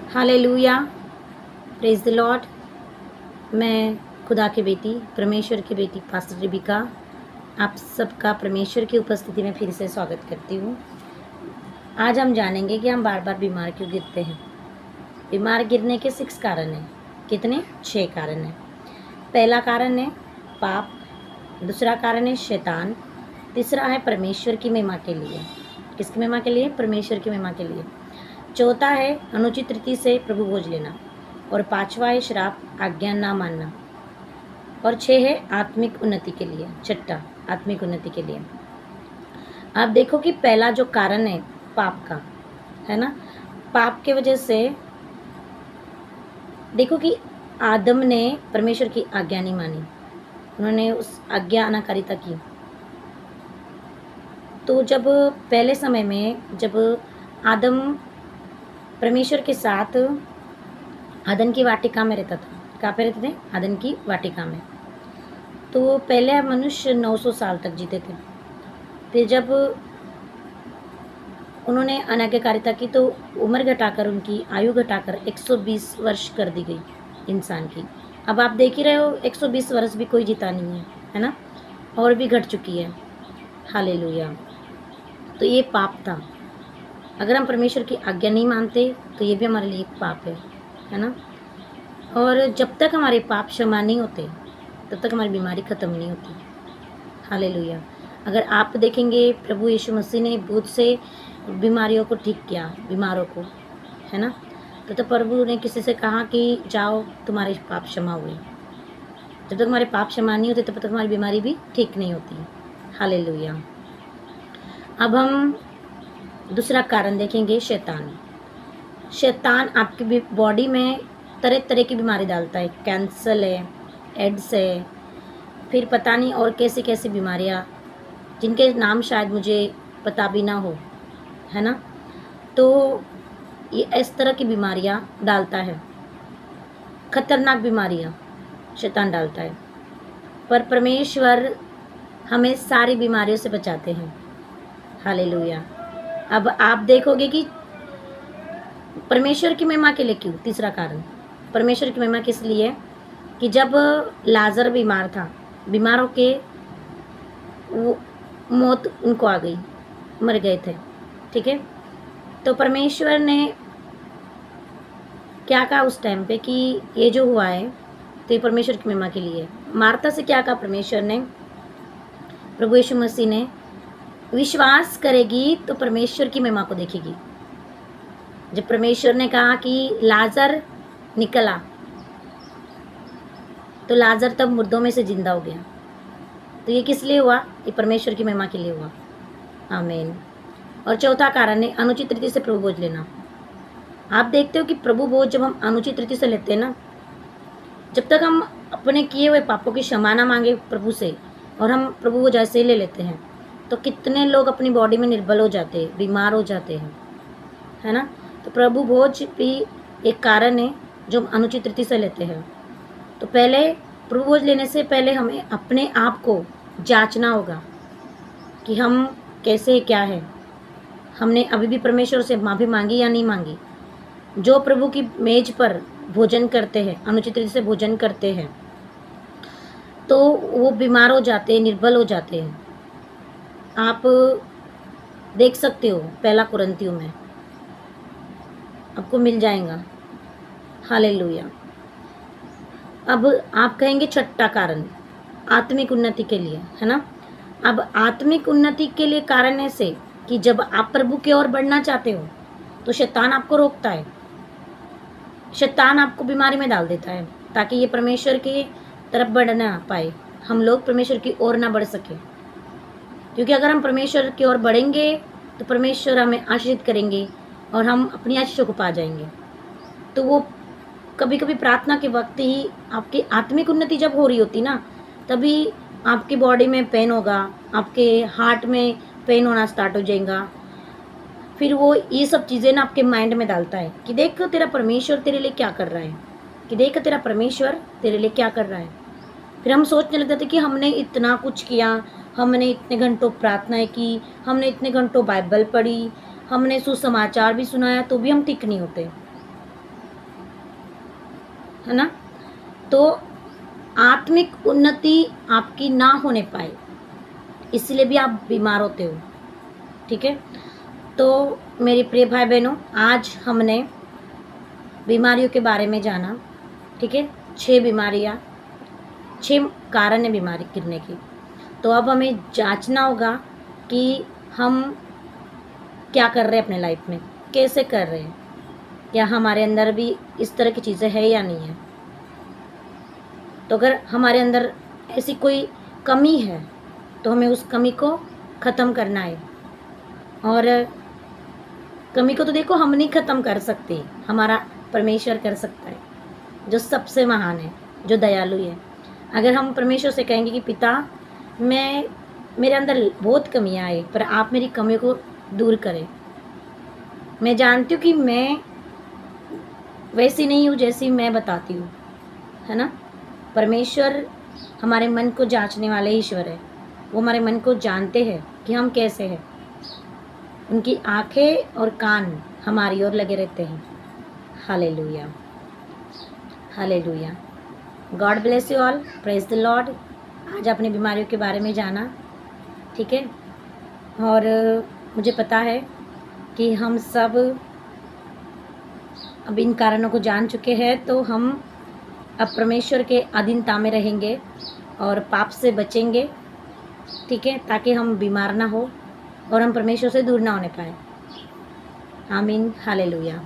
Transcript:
Hallelujah, praise the Lord. मैं खुदा की बेटी, परमेश्वर की बेटी पास्टर रिबिका, आप सबका परमेश्वर की उपस्थिति में फिर से स्वागत करती हूँ। आज हम जानेंगे कि हम बार बार बीमार क्यों गिरते हैं। बीमार गिरने के 6 कारण हैं। कितने? 6 कारण हैं। पहला कारण है पाप, दूसरा कारण है शैतान, तीसरा है परमेश्वर की महिमा के लिए। किसकी महिमा के लिए? परमेश्वर की महिमा के लिए। चौथा है अनुचित रीति से प्रभु भोज लेना, और पांचवा है श्राप, आज्ञा ना मानना, और 6 है आत्मिक उन्नति के लिए। छठा आत्मिक उन्नति के लिए। आप देखो कि पहला जो कारण है पाप का, है ना। पाप के वजह से देखो कि आदम ने परमेश्वर की आज्ञा नहीं मानी, उन्होंने उस आज्ञा अनाकारिता की। तो जब पहले समय में जब आदम परमेश्वर के साथ अदन की वाटिका में रहता था, कहाँ पे रहते थे? अदन की वाटिका में। तो पहले मनुष्य 900 साल तक जीते थे। फिर जब उन्होंने अनाज्ञाकारिता की तो उम्र घटाकर, उनकी आयु घटाकर 120 वर्ष कर दी गई इंसान की। अब आप देख ही रहे हो 120 वर्ष भी कोई जीता नहीं है ना, और भी घट चुकी है। हालेलुया। तो ये पाप था। अगर हम परमेश्वर की आज्ञा नहीं मानते तो ये भी हमारे लिए एक पाप है ना। और जब तक हमारे पाप क्षमा नहीं होते तब तक हमारी बीमारी ख़त्म नहीं होती। हालेलुया। अगर आप देखेंगे प्रभु यीशु मसीह ने भूत से बीमारियों को ठीक किया, बीमारों को, है ना। तो प्रभु ने किसी से कहा कि जाओ तुम्हारे पाप क्षमा हुए। जब तक हमारे पाप क्षमा नहीं होते तब तक हमारी बीमारी भी ठीक नहीं होती। हालेलुया। अब हम दूसरा कारण देखेंगे, शैतान। शैतान आपकी बॉडी में तरह तरह की बीमारी डालता है। कैंसर है, एड्स है, फिर पता नहीं और कैसी कैसी बीमारियाँ जिनके नाम शायद मुझे पता भी ना हो, है ना। तो ये इस तरह की बीमारियाँ डालता है, खतरनाक बीमारियाँ शैतान डालता है। पर परमेश्वर हमें सारी बीमारियों से बचाते हैं। हालेलुया। अब आप देखोगे कि परमेश्वर की महिमा के लिए क्यों। तीसरा कारण, परमेश्वर की महिमा किस लिए? कि जब लाजर बीमार था, बीमार होके वो मौत उनको आ गई, मर गए थे, ठीक है। तो परमेश्वर ने क्या कहा उस टाइम पे कि ये जो हुआ है तो ये परमेश्वर की महिमा के लिए। मार्था से क्या कहा परमेश्वर ने? प्रभु यीशु मसीह ने, विश्वास करेगी तो परमेश्वर की महिमा को देखेगी। जब परमेश्वर ने कहा कि लाजर निकला तो लाजर तब मुर्दों में से जिंदा हो गया। तो ये किस लिए हुआ? ये परमेश्वर की महिमा के लिए हुआ। आमीन। और चौथा कारण है अनुचित रीति से प्रभु भोज लेना। आप देखते हो कि प्रभु भोज जब हम अनुचित रीति से लेते हैं ना, जब तक हम अपने किए हुए पापों की क्षमा ना मांगे प्रभु से, और हम प्रभु भोज ऐसे ही ले लेते हैं, तो कितने लोग अपनी बॉडी में निर्बल हो जाते हैं, बीमार हो जाते हैं, है ना। तो प्रभु भोज भी एक कारण है जो हम अनुचित रीति से लेते हैं। तो पहले प्रभु भोज लेने से पहले हमें अपने आप को जांचना होगा कि हम कैसे, क्या है। हमने अभी भी परमेश्वर से माफ़ी मांगी या नहीं मांगी। जो प्रभु की मेज पर भोजन करते हैं, अनुचित रीति से भोजन करते हैं, तो वो बीमार हो जाते हैं, निर्बल हो जाते हैं। आप देख सकते हो पहला कुरिन्थियों में, आपको मिल जाएगा। हालेलुया। अब आप कहेंगे छठा कारण आत्मिक उन्नति के लिए, है ना। अब आत्मिक उन्नति के लिए कारण ऐसे कि जब आप प्रभु की ओर बढ़ना चाहते हो तो शैतान आपको रोकता है, शैतान आपको बीमारी में डाल देता है ताकि ये परमेश्वर की तरफ बढ़ ना पाए, हम लोग परमेश्वर की ओर ना बढ़ सके। क्योंकि अगर हम परमेश्वर की ओर बढ़ेंगे तो परमेश्वर हमें आशीषित करेंगे और हम अपनी आशीषों को पा जाएंगे। तो वो कभी कभी प्रार्थना के वक्त ही आपकी आत्मिक उन्नति जब हो रही होती ना, तभी आपकी बॉडी में पेन होगा, आपके हार्ट में पेन होना स्टार्ट हो जाएगा। फिर वो ये सब चीज़ें ना आपके माइंड में डालता है कि देख तेरा परमेश्वर तेरे लिए क्या कर रहा है, कि देख तेरा परमेश्वर तेरे लिए क्या कर रहा है। फिर हम सोचने लगते थे कि हमने इतना कुछ किया, हमने इतने घंटों प्रार्थनाएं की, हमने इतने घंटों बाइबल पढ़ी, हमने सुसमाचार भी सुनाया, तो भी हम ठीक नहीं होते। है ना। तो आत्मिक उन्नति आपकी ना होने पाए, इसलिए भी आप बीमार होते हो। ठीक है, तो मेरे प्रिय भाई बहनों, आज हमने बीमारियों के बारे में जाना। ठीक है, 6 बीमारियाँ, 6 कारण है बीमारी गिरने की। तो अब हमें जांचना होगा कि हम क्या कर रहे हैं अपने लाइफ में, कैसे कर रहे हैं, क्या हमारे अंदर भी इस तरह की चीज़ें है या नहीं है। तो अगर हमारे अंदर ऐसी कोई कमी है तो हमें उस कमी को ख़त्म करना है। और कमी को तो देखो हम नहीं ख़त्म कर सकते, हमारा परमेश्वर कर सकता है, जो सबसे महान है, जो दयालु है। अगर हम परमेश्वर से कहेंगे कि पिता, मेरे अंदर बहुत कमियां है, पर आप मेरी कमियों को दूर करें। मैं जानती हूँ कि मैं वैसी नहीं हूँ जैसी मैं बताती हूँ, है ना। परमेश्वर हमारे मन को जांचने वाले ईश्वर है। वो हमारे मन को जानते हैं कि हम कैसे हैं। उनकी आंखें और कान हमारी ओर लगे रहते हैं। Hallelujah, hallelujah. God bless you all, praise the Lord. आज आपने बीमारियों के बारे में जाना, ठीक है। और मुझे पता है कि हम सब अब इन कारणों को जान चुके हैं, तो हम अब परमेश्वर के अधीनता में रहेंगे और पाप से बचेंगे, ठीक है, ताकि हम बीमार ना हो और हम परमेश्वर से दूर ना होने पाए। आमीन, हालेलुया।